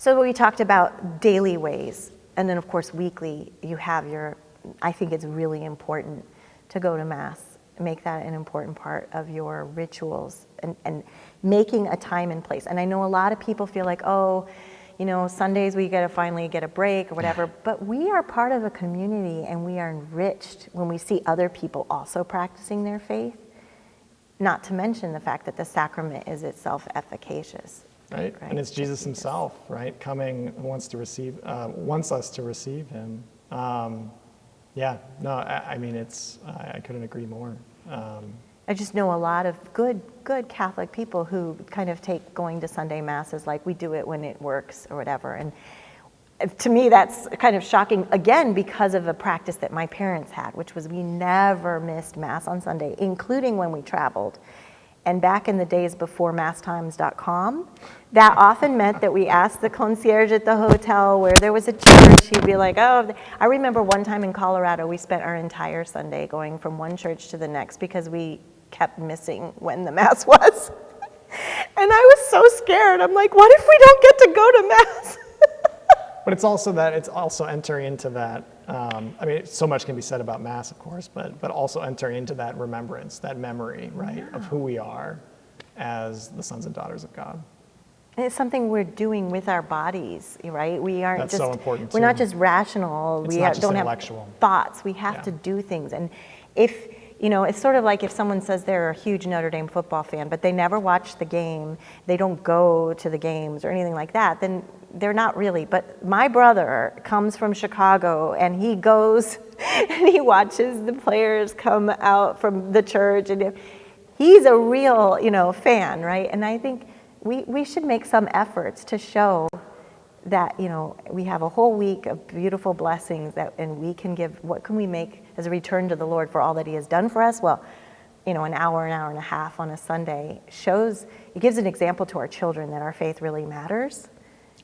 So we talked about daily ways, and then of course weekly you have I think it's really important to go to Mass, make that an important part of your rituals, and making a time and place. And I know a lot of people feel like, oh, Sundays we gotta finally get a break or whatever, but we are part of a community and we are enriched when we see other people also practicing their faith, not to mention the fact that the sacrament is itself efficacious. Right? And it's Jesus himself, right? Coming wants us to receive him. I mean, I couldn't agree more. I just know a lot of good Catholic people who kind of take going to Sunday Mass as like, we do it when it works or whatever. And to me, that's kind of shocking, again, because of a practice that my parents had, which was we never missed Mass on Sunday, including when we traveled. And back in the days before masstimes.com, that often meant that we asked the concierge at the hotel where there was a church. He'd be like, oh, I remember one time in Colorado, we spent our entire Sunday going from one church to the next because we kept missing when the Mass was. And I was so scared. I'm like, what if we don't get to go to Mass? But it's also entering into that, I mean, so much can be said about Mass, of course, but also entering into that remembrance, that memory, right, of who we are as the sons and daughters of God. And it's something we're doing with our bodies, right? We aren't That's so important, we're too. not just rational. It's We not just don't intellectual. have thoughts. We have to do things. And if, it's sort of like if someone says they're a huge Notre Dame football fan, but they never watch the game, they don't go to the games or anything like that, then they're not really. But my brother comes from Chicago and he goes and he watches the players come out from the church, and he's a real, fan, right? And I think we should make some efforts to show that, we have a whole week of beautiful blessings and we can give. What can we make as a return to the Lord for all that he has done for us? Well, an hour and a half on a Sunday it gives an example to our children that our faith really matters.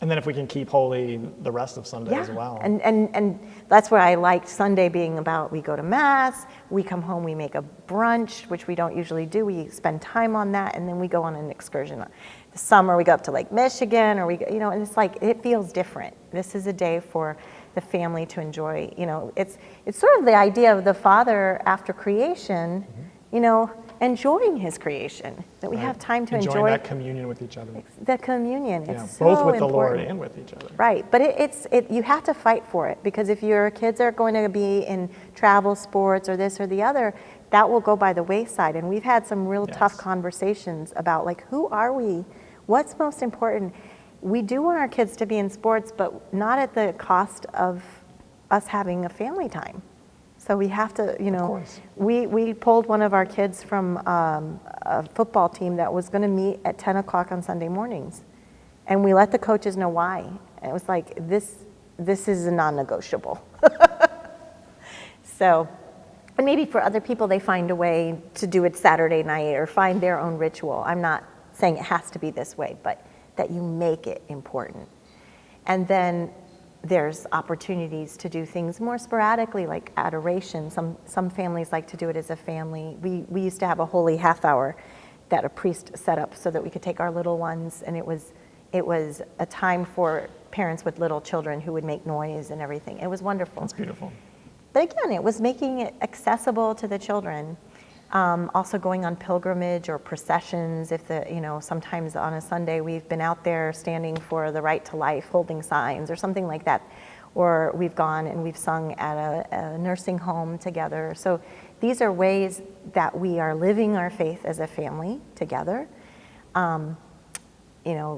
And then if we can keep holy the rest of Sunday as well. And that's where I liked Sunday being about, we go to Mass, we come home, we make a brunch, which we don't usually do. We spend time on that, and then we go on an excursion. The summer, we go up to Lake Michigan, or and it's like, it feels different. This is a day for the family to enjoy. It's sort of the idea of the Father after creation, enjoying his creation, that we have time to enjoy that communion with each other. The communion, it's so both with important. the Lord and with each other. Right, but you have to fight for it, because if your kids are going to be in travel sports or this or the other, that will go by the wayside. And we've had some real tough conversations about, like, who are we? What's most important? We do want our kids to be in sports, but not at the cost of us having a family time. So we have to, we pulled one of our kids from a football team that was going to meet at 10 o'clock on Sunday mornings. And we let the coaches know why. And it was like, this is a non-negotiable. So, and maybe for other people, they find a way to do it Saturday night or find their own ritual. I'm not saying it has to be this way, but that you make it important. And then there's opportunities to do things more sporadically, like adoration. Some families like to do it as a family. We used to have a holy half hour that a priest set up so that we could take our little ones, and it was a time for parents with little children who would make noise and everything. It was wonderful. That's beautiful. But again, it was making it accessible to the children. Also going on pilgrimage or processions. Sometimes on a Sunday we've been out there standing for the right to life, holding signs or something like that. Or we've gone and we've sung at a nursing home together. So these are ways that we are living our faith as a family together.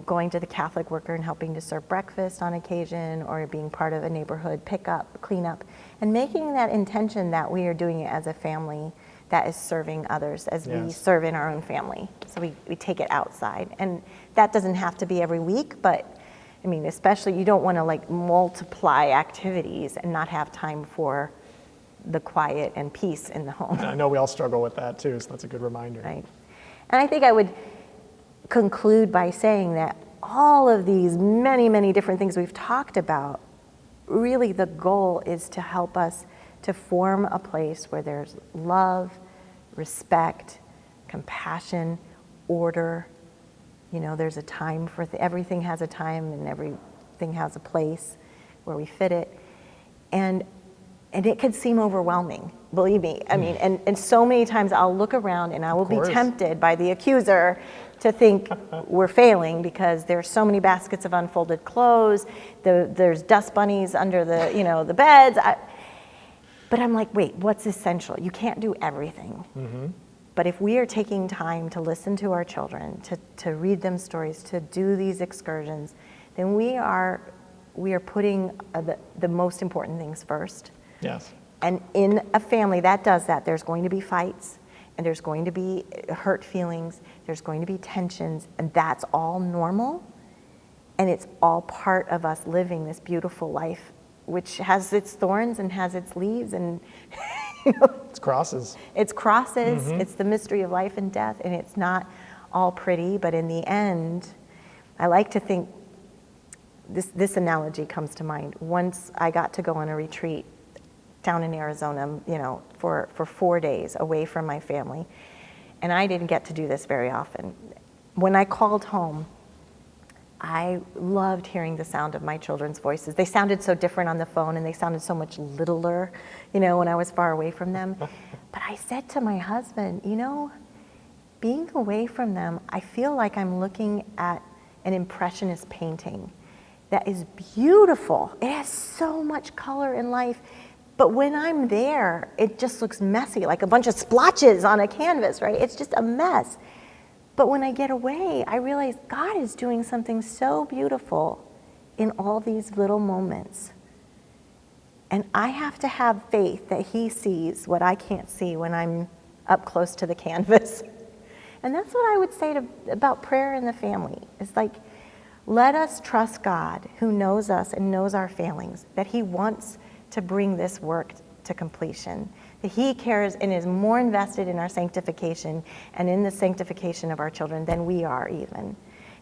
Going to the Catholic worker and helping to serve breakfast on occasion, or being part of a neighborhood pickup, cleanup, and making that intention that we are doing it as a family that is serving others as we serve in our own family. So we take it outside. And that doesn't have to be every week, but I mean, especially you don't want to multiply activities and not have time for the quiet and peace in the home. And I know we all struggle with that too, so that's a good reminder. Right. And I think I would conclude by saying that all of these many, many different things we've talked about, really the goal is to help us to form a place where there's love, respect, compassion, order. There's a time for everything has a time, and everything has a place where we fit it. And it could seem overwhelming, believe me. I mean, and so many times I'll look around and I will be tempted by the accuser to think we're failing because there's so many baskets of unfolded clothes, there's dust bunnies under the beds. But I'm like, wait, what's essential? You can't do everything. Mm-hmm. But if we are taking time to listen to our children, to read them stories, to do these excursions, then we are putting the most important things first. Yes. And in a family that does that, there's going to be fights, and there's going to be hurt feelings, there's going to be tensions, and that's all normal. And it's all part of us living this beautiful life, which has its thorns and has its leaves, and it's crosses. It's crosses. Mm-hmm. It's the mystery of life and death, and it's not all pretty. But in the end, I like to think this analogy comes to mind. Once I got to go on a retreat down in Arizona, for 4 days away from my family, and I didn't get to do this very often. When I called home, I loved hearing the sound of my children's voices. They sounded so different on the phone, and they sounded so much littler, when I was far away from them. But I said to my husband, being away from them, I feel like I'm looking at an impressionist painting that is beautiful. It has so much color and life. But when I'm there, it just looks messy, like a bunch of splotches on a canvas, right? It's just a mess. But when I get away, I realize God is doing something so beautiful in all these little moments. And I have to have faith that He sees what I can't see when I'm up close to the canvas. And that's what I would say about prayer in the family. It's like, let us trust God, who knows us and knows our failings, that He wants to bring this work to completion, that He cares and is more invested in our sanctification and in the sanctification of our children than we are even.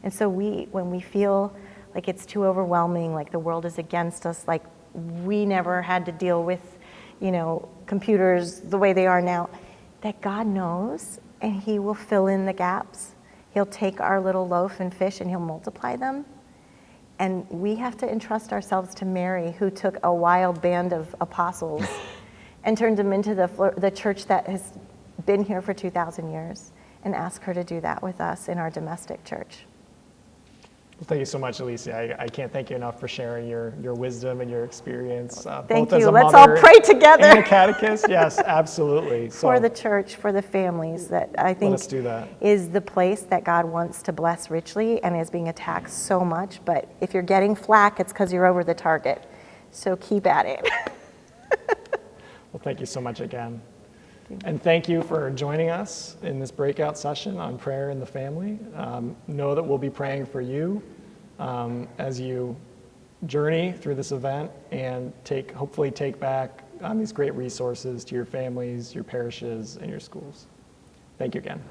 And so when we feel like it's too overwhelming, like the world is against us, like we never had to deal with, computers the way they are now, that God knows, and He will fill in the gaps. He'll take our little loaf and fish and He'll multiply them. And we have to entrust ourselves to Mary, who took a wild band of apostles and turned them into the church that has been here for 2,000 years, and ask her to do that with us in our domestic church. Well, thank you so much, Alicia. I can't thank you enough for sharing your wisdom and your experience. Thank both you. As a Let's mother all pray together. And a catechist. Yes, absolutely. For the church, for the families, that I think let's do that. Is the place that God wants to bless richly and is being attacked so much. But if you're getting flack, it's because you're over the target. So keep at it. Well, thank you so much again. And thank you for joining us in this breakout session on prayer in the family. Know that we'll be praying for you as you journey through this event and hopefully take back these great resources to your families, your parishes, and your schools. Thank you again.